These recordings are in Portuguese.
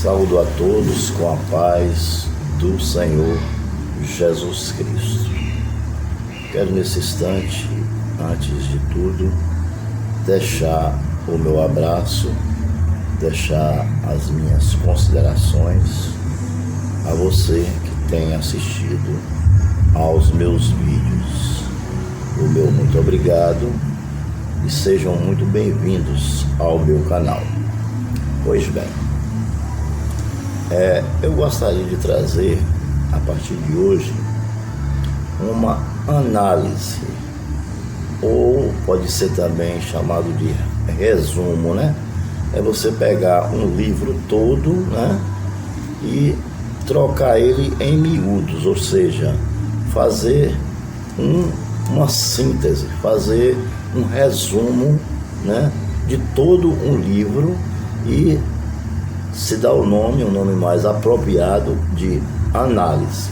Saúdo a todos com a paz do Senhor Jesus Cristo. Quero nesse instante, antes de tudo, deixar o meu abraço, deixar as minhas considerações a você que tem assistido aos meus vídeos. O meu muito obrigado e sejam muito bem-vindos ao meu canal. Pois bem, eu gostaria de trazer, a partir de hoje, uma análise, ou pode ser também chamado de resumo, né? É você pegar um livro todo, né, e trocar ele em miúdos, ou seja, fazer uma síntese, fazer um resumo, né, de todo um livro e se dá um nome mais apropriado de análise.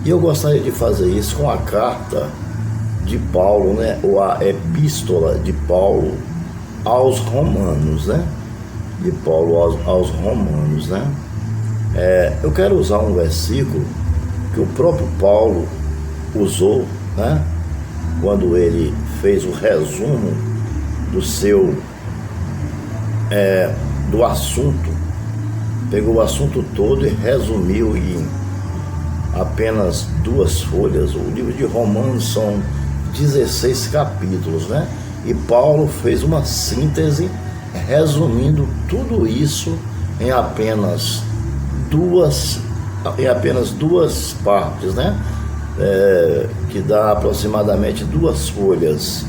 E eu gostaria de fazer isso com a carta de Paulo, né, ou a epístola de Paulo aos Romanos, né, de Paulo aos Romanos, né. Eu quero usar um versículo que o próprio Paulo usou, né, quando ele fez o resumo do assunto, pegou o assunto todo e resumiu em apenas 2 folhas. O livro de Romanos são 16 capítulos, né? E Paulo fez uma síntese resumindo tudo isso em apenas duas partes, né? Que dá aproximadamente 2 folhas,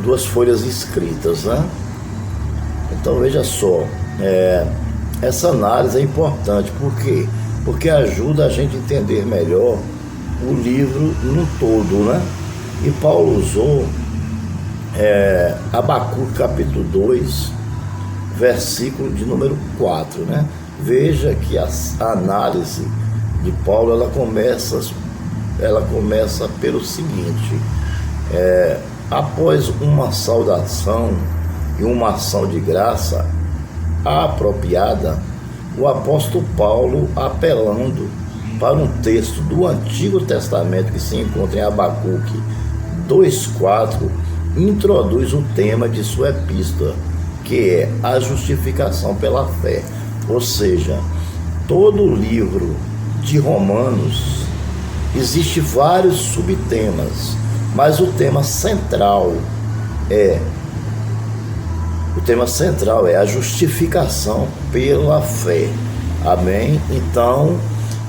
2 folhas escritas, né? Então veja só, essa análise é importante. Por quê? Porque ajuda a gente a entender melhor o livro no todo, né? E Paulo usou Abacuque capítulo 2, versículo de número 4, né? Veja que a análise de Paulo, ela começa pelo seguinte: após uma saudação e uma ação de graça apropriada, o apóstolo Paulo, apelando para um texto do Antigo Testamento que se encontra em Abacuque 2,4, introduz o tema de sua epístola, que é a justificação pela fé. Ou seja, todo o livro de Romanos existe vários subtemas, mas o tema central é a justificação pela fé. Amém? Então,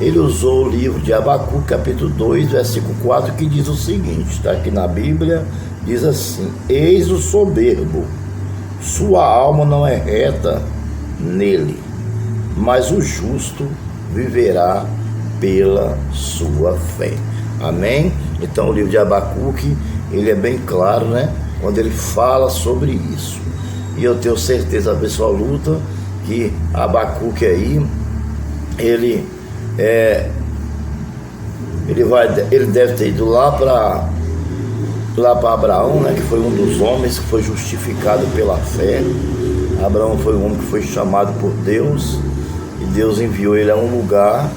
ele usou o livro de Abacuque, capítulo 2, versículo 4, que diz o seguinte, está aqui na Bíblia, diz assim: eis o soberbo, sua alma não é reta nele, mas o justo viverá pela sua fé. Amém? Então, o livro de Abacuque, ele é bem claro, né, quando ele fala sobre isso. E eu tenho certeza absoluta que Abacuque aí, ele deve ter ido lá para Abraão, né, que foi um dos homens que foi justificado pela fé. Abraão foi um homem que foi chamado por Deus, e Deus enviou ele a um lugar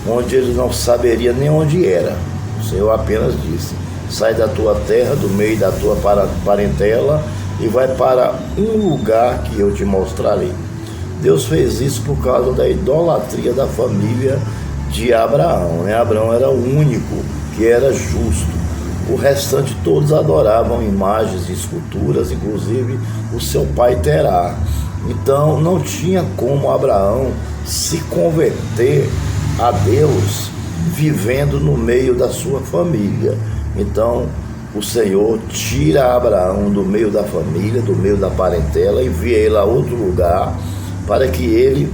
onde ele não saberia nem onde era. O Senhor apenas disse: sai da tua terra, do meio da tua parentela, e vai para um lugar que eu te mostrarei. Deus fez isso por causa da idolatria da família de Abraão, né? Abraão era o único que era justo. O restante todos adoravam imagens e esculturas, inclusive o seu pai Terá. Então não tinha como Abraão se converter a Deus vivendo no meio da sua família. Então o Senhor tira Abraão do meio da família, do meio da parentela, e envia ele a outro lugar para que ele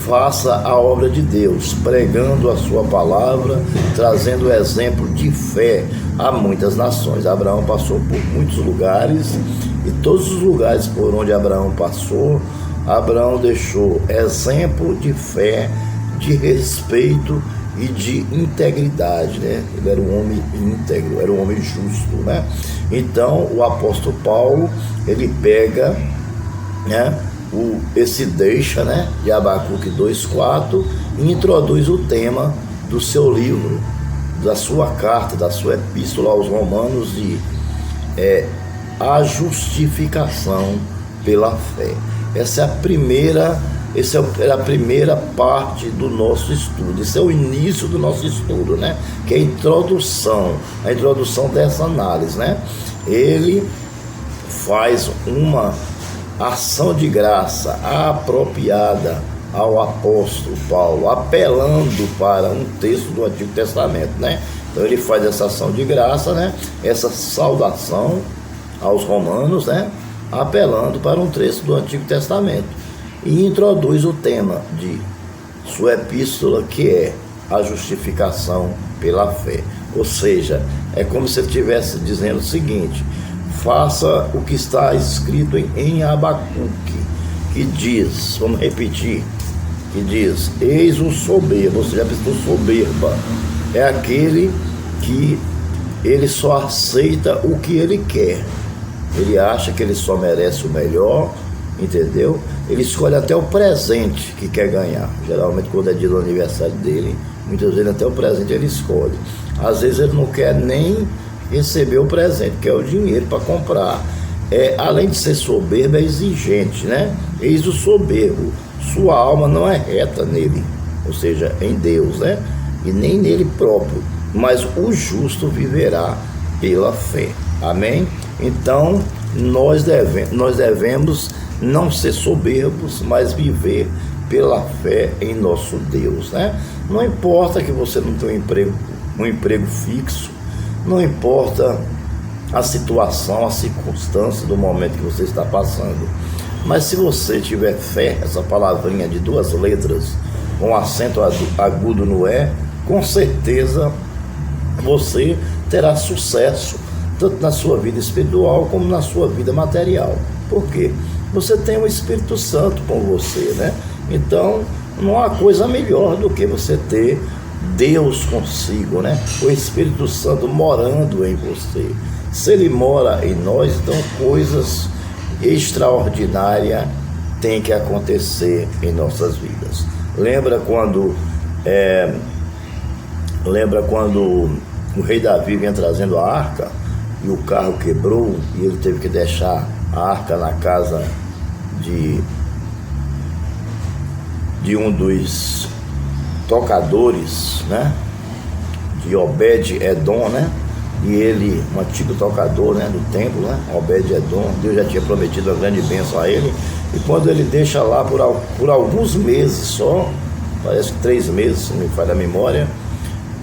faça a obra de Deus, pregando a sua palavra, trazendo exemplo de fé a muitas nações. Abraão passou por muitos lugares, e todos os lugares por onde Abraão passou, Abraão deixou exemplo de fé, de respeito e de integridade, né? Ele era um homem íntegro, era um homem justo, né? Então o apóstolo Paulo, ele pega, né, esse deixa, né, de Abacuque 2,4, e introduz o tema do seu livro, da sua carta, da sua epístola aos Romanos, de a justificação pela fé. Essa é a primeira parte do nosso estudo. Esse é o início do nosso estudo, né? Que é a introdução dessa análise, né? Ele faz uma ação de graça apropriada ao apóstolo Paulo, apelando para um texto do Antigo Testamento, né? Então ele faz essa ação de graça, né? Essa saudação aos romanos, né? Apelando para um texto do Antigo Testamento, e introduz o tema de sua epístola, que é a justificação pela fé. Ou seja, é como se ele estivesse dizendo o seguinte: faça o que está escrito em Abacuque, que diz, vamos repetir, que diz: eis o soberbo. Ou seja, a pessoa soberba é aquele que ele só aceita o que ele quer. Ele acha que ele só merece o melhor, entendeu? Ele escolhe até o presente que quer ganhar. Geralmente, quando é dia do aniversário dele, muitas vezes até o presente ele escolhe. Às vezes ele não quer nem receber o presente, quer o dinheiro para comprar. Além de ser soberbo, é exigente, né? Eis o soberbo, sua alma não é reta nele, ou seja, em Deus, né? E nem nele próprio, mas o justo viverá pela fé. Amém? Então, nós devemos não ser soberbos, mas viver pela fé em nosso Deus, né? Não importa que você não tenha um emprego fixo, não importa a situação, a circunstância do momento que você está passando, mas se você tiver fé, essa palavrinha de 2 letras, com acento agudo no com certeza você terá sucesso, tanto na sua vida espiritual como na sua vida material. Por quê? Você tem o Espírito Santo com você, né? Então, não há coisa melhor do que você ter Deus consigo, né? O Espírito Santo morando em você. Se ele mora em nós, então coisas extraordinárias têm que acontecer em nossas vidas. Lembra quando o rei Davi vinha trazendo a arca e o carro quebrou e ele teve que deixar a arca na casa de um dos tocadores, né? De Obed-Edom, né? E ele, um antigo tocador, né, do templo, né? Obed-Edom, Deus já tinha prometido uma grande bênção a ele. E quando ele deixa lá por alguns meses só, parece que 3 meses, se não me falha a memória,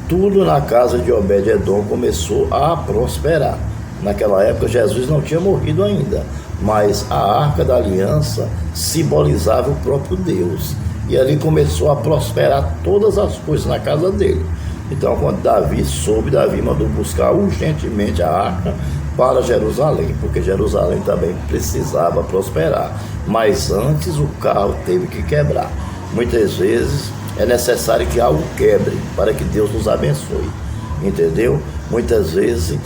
tudo na casa de Obed-Edom começou a prosperar. Naquela época Jesus não tinha morrido ainda, mas a Arca da Aliança simbolizava o próprio Deus. E ali começou a prosperar todas as coisas na casa dele. Então, quando Davi mandou buscar urgentemente a arca para Jerusalém, porque Jerusalém também precisava prosperar. Mas antes o carro teve que quebrar. Muitas vezes é necessário que algo quebre para que Deus nos abençoe, entendeu? Muitas vezes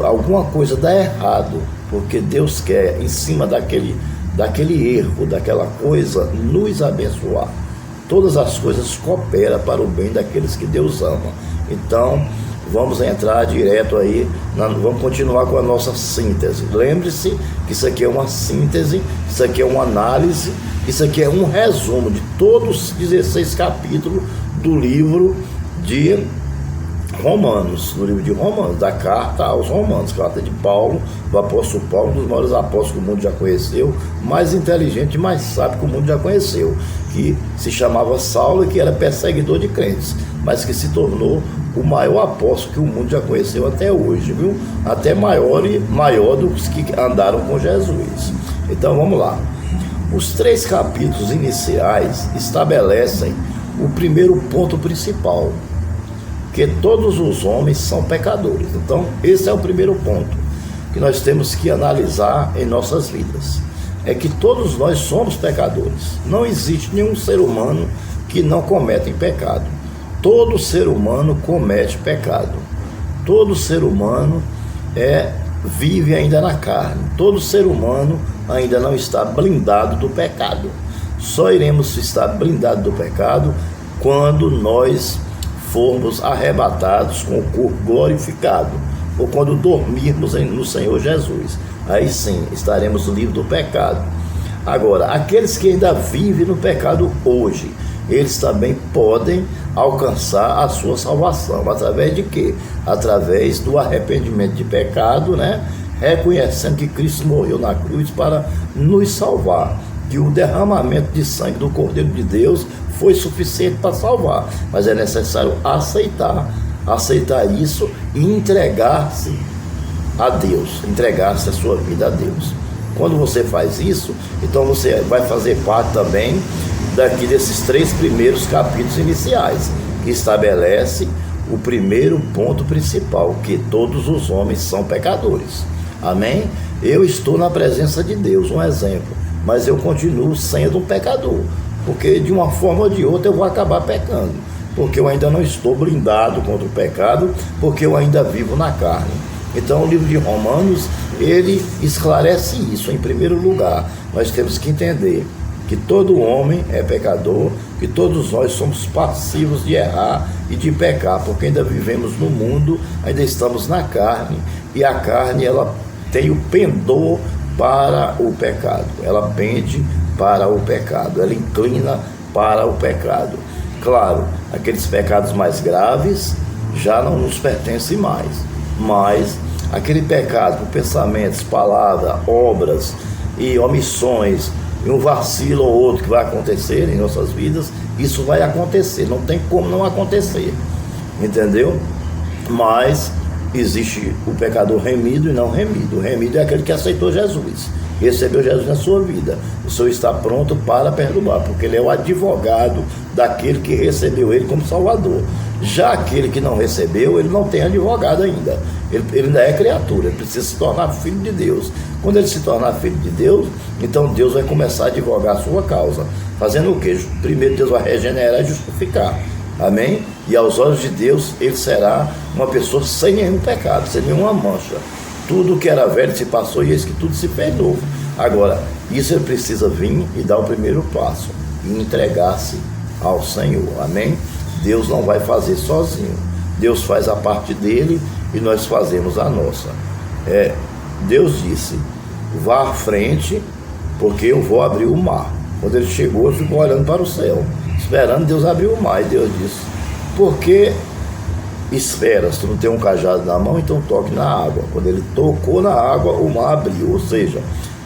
alguma coisa dá errado, porque Deus quer, em cima daquele erro, daquela coisa, nos abençoar. Todas as coisas cooperam para o bem daqueles que Deus ama. Então, vamos entrar direto aí, vamos continuar com a nossa síntese. Lembre-se que isso aqui é uma síntese, isso aqui é uma análise, isso aqui é um resumo de todos os 16 capítulos do livro de Romanos, da carta aos Romanos, carta de Paulo, do apóstolo Paulo, um dos maiores apóstolos que o mundo já conheceu, mais inteligente e mais sábio que o mundo já conheceu, que se chamava Saulo e que era perseguidor de crentes, mas que se tornou o maior apóstolo que o mundo já conheceu até hoje, viu? Até maior dos que andaram com Jesus. Então vamos lá. Os 3 capítulos iniciais estabelecem o primeiro ponto principal, que todos os homens são pecadores. Então, esse é o primeiro ponto que nós temos que analisar em nossas vidas. É que todos nós somos pecadores. Não existe nenhum ser humano que não cometa pecado. Todo ser humano comete pecado. Todo ser humano vive ainda na carne. Todo ser humano ainda não está blindado do pecado. Só iremos estar blindados do pecado quando nós formos arrebatados com o corpo glorificado, ou quando dormirmos no Senhor Jesus. Aí sim estaremos livres do pecado. Agora, aqueles que ainda vivem no pecado hoje, eles também podem alcançar a sua salvação. Através de quê? Através do arrependimento de pecado, né? Reconhecendo que Cristo morreu na cruz para nos salvar, que o derramamento de sangue do Cordeiro de Deus foi suficiente para salvar, mas é necessário aceitar isso e entregar-se a Deus, entregar-se a sua vida a Deus. Quando você faz isso, então você vai fazer parte também desses 3 primeiros capítulos iniciais, que estabelece o primeiro ponto principal, que todos os homens são pecadores. Amém? Eu estou na presença de Deus, um exemplo, mas eu continuo sendo um pecador, porque de uma forma ou de outra eu vou acabar pecando, porque eu ainda não estou blindado contra o pecado, porque eu ainda vivo na carne. Então o livro de Romanos, ele esclarece isso. Em primeiro lugar, nós temos que entender que todo homem é pecador, que todos nós somos passivos de errar e de pecar, porque ainda vivemos no mundo, ainda estamos na carne, e a carne, ela tem o pendor para o pecado, ela pende para o pecado, ela inclina para o pecado. Claro, aqueles pecados mais graves já não nos pertencem mais, mas aquele pecado por pensamentos, palavras, obras e omissões, e um vacilo ou outro que vai acontecer em nossas vidas, isso vai acontecer, não tem como não acontecer, entendeu? Mas existe o pecador remido e não remido. O remido é aquele que aceitou Jesus, recebeu Jesus na sua vida. O Senhor está pronto para perdoar, porque Ele é o advogado daquele que recebeu Ele como Salvador. Já aquele que não recebeu, ele não tem advogado ainda. Ele ainda é criatura, ele precisa se tornar filho de Deus. Quando ele se tornar filho de Deus, então Deus vai começar a advogar a sua causa. Fazendo o quê? Primeiro Deus vai regenerar e justificar. Amém? E aos olhos de Deus, ele será uma pessoa sem nenhum pecado, sem nenhuma mancha. Tudo que era velho se passou e eis que tudo se fez novo. Agora, isso ele precisa vir e dar o primeiro passo e entregar-se ao Senhor. Amém? Deus não vai fazer sozinho. Deus faz a parte dele e nós fazemos a nossa. Deus disse: vá à frente, porque eu vou abrir o mar. Quando ele chegou, ele ficou olhando para o céu, esperando Deus abrir o mar. E Deus disse: por que esperas? Tu não tem um cajado na mão, então toque na água. Quando ele tocou na água, o mar abriu. Ou seja,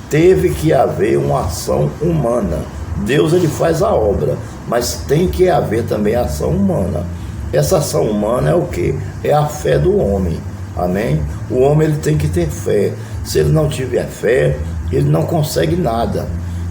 teve que haver uma ação humana. Deus, ele faz a obra, mas tem que haver também a ação humana. Essa ação humana é o quê? É a fé do homem. Amém? O homem, ele tem que ter fé. Se ele não tiver fé, ele não consegue nada.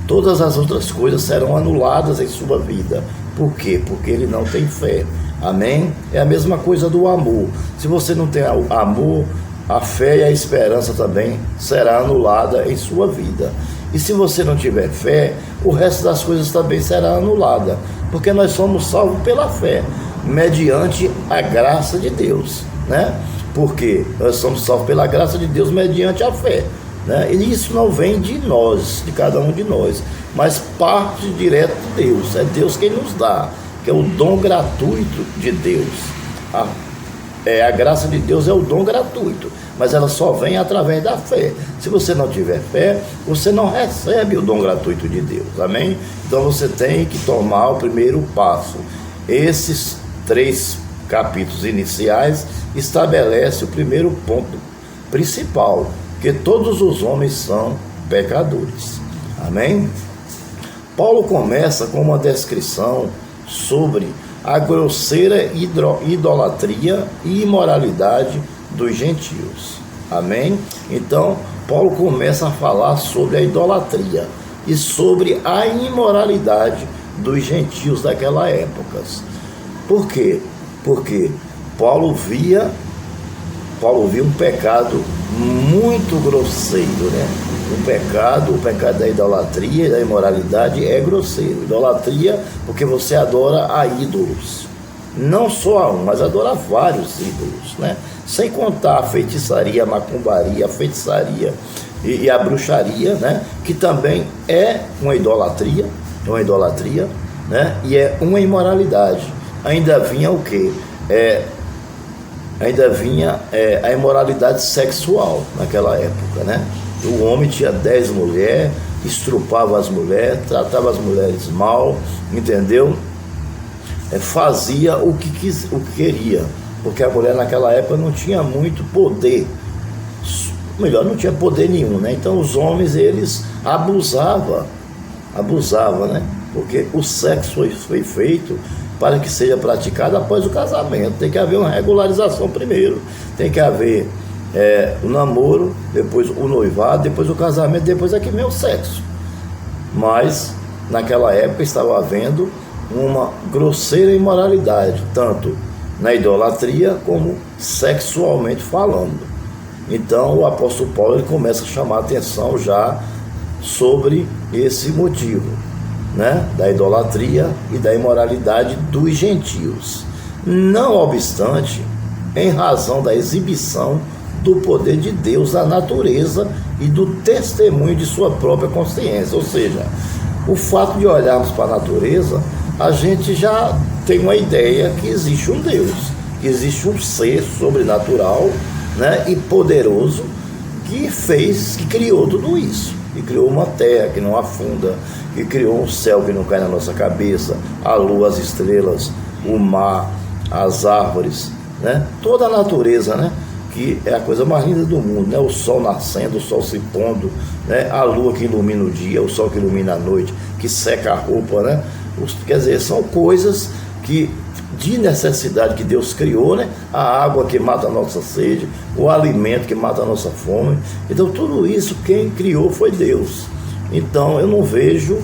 Todas as outras coisas serão anuladas em sua vida. Por quê? Porque ele não tem fé. Amém? É a mesma coisa do amor. Se você não tem o amor, a fé e a esperança também será anulada em sua vida. E se você não tiver fé, o resto das coisas também será anulada, porque nós somos salvos pela fé, mediante a graça de Deus, né? Porque nós somos salvos pela graça de Deus mediante a fé, né? E isso não vem de nós, de cada um de nós, mas parte direto de Deus. É Deus quem nos dá, que é o dom gratuito de Deus. A graça de Deus é o dom gratuito, mas ela só vem através da fé. Se você não tiver fé, você não recebe o dom gratuito de Deus. Amém? Então você tem que tomar o primeiro passo. Esses 3 capítulos iniciais estabelecem o primeiro ponto principal, que todos os homens são pecadores. Amém? Paulo começa com uma descrição sobre a grosseira idolatria e imoralidade dos gentios. Amém? Então, Paulo começa a falar sobre a idolatria e sobre a imoralidade dos gentios daquela época. Por quê? Porque Paulo via um pecado muito grosseiro, né? O pecado da idolatria e da imoralidade é grosseiro. Idolatria porque você adora a ídolos. Não só a um, mas adora vários ídolos, né? Sem contar a feitiçaria, a macumbaria, a feitiçaria, e a bruxaria, né? Que também é uma idolatria, né? E é uma imoralidade. Ainda vinha o quê? Ainda vinha a imoralidade sexual naquela época, né? O homem tinha 10 mulheres, estrupava as mulheres, tratava as mulheres mal, entendeu? Fazia o que queria, porque a mulher naquela época não tinha muito poder, melhor, não tinha poder nenhum, né? Então os homens, eles abusavam, né? Porque o sexo foi feito para que seja praticado após o casamento. Tem que haver uma regularização primeiro, tem que haver o namoro, depois o noivado, depois o casamento, depois é que vem o sexo. Mas naquela época estava havendo uma grosseira imoralidade, tanto na idolatria como sexualmente falando. Então o apóstolo Paulo, ele começa a chamar a atenção já sobre esse motivo, né, da idolatria e da imoralidade dos gentios. Não obstante, em razão da exibição do poder de Deus na natureza e do testemunho de sua própria consciência. Ou seja, o fato de olharmos para a natureza, a gente já tem uma ideia que existe um Deus, que existe um ser sobrenatural, né, e poderoso, que criou tudo isso, que criou uma terra que não afunda, que criou um céu que não cai na nossa cabeça, a lua, as estrelas, o mar, as árvores, né, toda a natureza, né, que é a coisa mais linda do mundo, né? O sol nascendo, o sol se pondo, né? A lua que ilumina o dia, o sol que ilumina a noite, que seca a roupa, né? Quer dizer, são coisas que de necessidade que Deus criou, né? A água que mata a nossa sede, o alimento que mata a nossa fome. Então tudo isso quem criou foi Deus. Então eu não vejo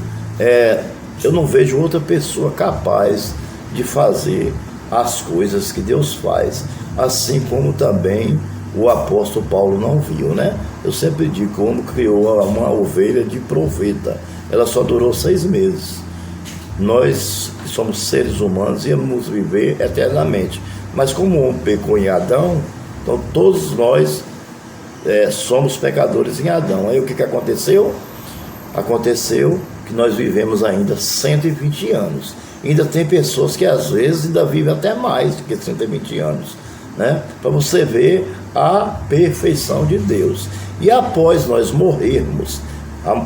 outra pessoa capaz de fazer as coisas que Deus faz, assim como também o apóstolo Paulo não viu, né? Eu sempre digo, como criou uma ovelha de proveta, ela só durou 6 meses. Nós, que somos seres humanos, íamos viver eternamente, mas como o homem pecou em Adão, então todos nós somos pecadores em Adão. Aí o que aconteceu? Aconteceu que nós vivemos ainda 120 anos. Ainda tem pessoas que às vezes ainda vivem até mais do que 120 anos, né? Para você ver a perfeição de Deus. E após nós morrermos,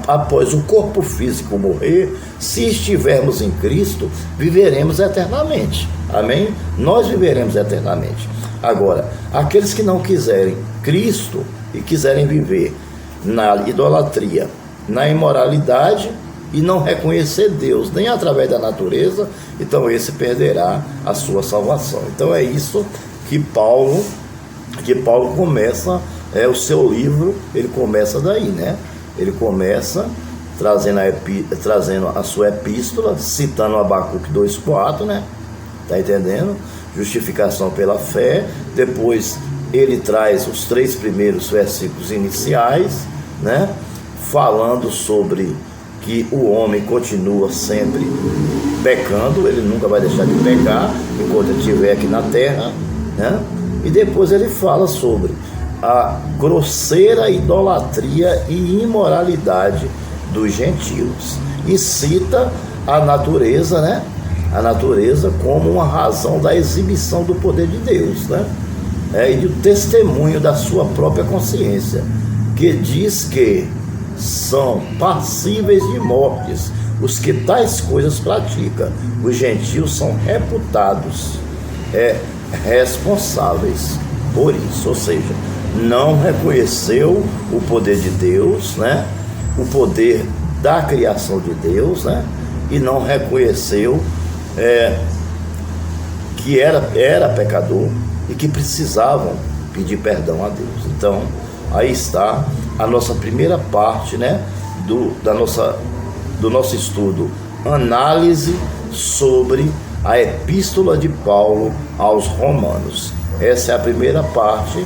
após o corpo físico morrer, se estivermos em Cristo, viveremos eternamente. Amém? Nós viveremos eternamente. Agora, aqueles que não quiserem Cristo e quiserem viver na idolatria, na imoralidade, e não reconhecer Deus nem através da natureza, então esse perderá a sua salvação. Então é isso que Paulo começa, o seu livro, ele começa daí, né? Ele começa trazendo a sua epístola, citando Abacuque 2,4, né? Tá entendendo? Justificação pela fé. Depois ele traz os 3 primeiros versículos iniciais, né? Falando sobre que o homem continua sempre pecando, ele nunca vai deixar de pecar enquanto ele estiver aqui na terra, né? E depois ele fala sobre a grosseira idolatria e imoralidade dos gentios e cita a natureza, né? A natureza como uma razão da exibição do poder de Deus, né? E do testemunho da sua própria consciência, que diz que são passíveis de mortes os que tais coisas praticam. Os gentios são reputados responsáveis por isso, ou seja, não reconheceu o poder de Deus, né? O poder da criação de Deus, né? E não reconheceu que era pecador e que precisavam pedir perdão a Deus. Então aí está a nossa primeira parte, né, do nosso estudo, análise sobre a epístola de Paulo aos Romanos. Essa é a primeira parte.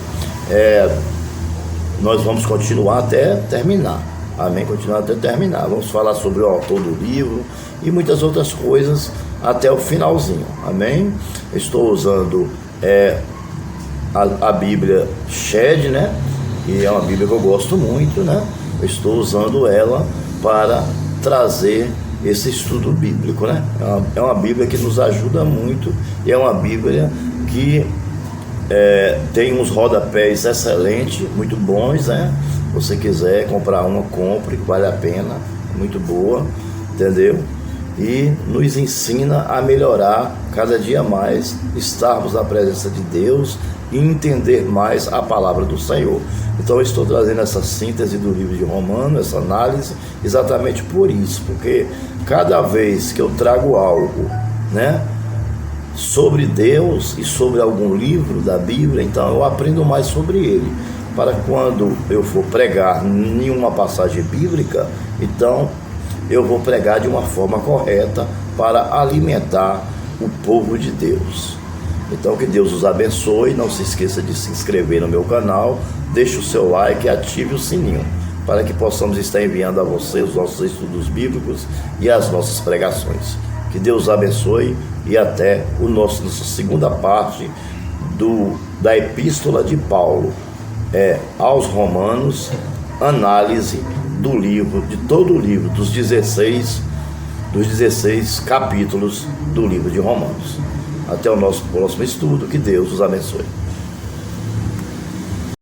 Nós vamos continuar até terminar. Amém? Continuar até terminar. Vamos falar sobre o autor do livro e muitas outras coisas até o finalzinho. Amém? Estou usando a Bíblia Shed, né? E é uma Bíblia que eu gosto muito, né? Eu estou usando ela para trazer esse estudo bíblico, né? É uma Bíblia que nos ajuda muito e é uma Bíblia que tem uns rodapés excelentes, muito bons, né? Se você quiser comprar uma, compre, vale a pena, muito boa, entendeu? E nos ensina a melhorar cada dia mais, estarmos na presença de Deus e entender mais a palavra do Senhor. Então eu estou trazendo essa síntese do livro de Romanos, essa análise, exatamente por isso, porque cada vez que eu trago algo, né, sobre Deus e sobre algum livro da Bíblia, então eu aprendo mais sobre ele, para quando eu for pregar em uma passagem bíblica, então eu vou pregar de uma forma correta para alimentar o povo de Deus. Então que Deus os abençoe, não se esqueça de se inscrever no meu canal, deixe o seu like e ative o sininho, para que possamos estar enviando a você os nossos estudos bíblicos e as nossas pregações. Que Deus abençoe e até nossa segunda parte da Epístola de Paulo aos Romanos, análise do livro, de todo o livro, dos 16 capítulos do livro de Romanos. Até o nosso próximo estudo, que Deus os abençoe.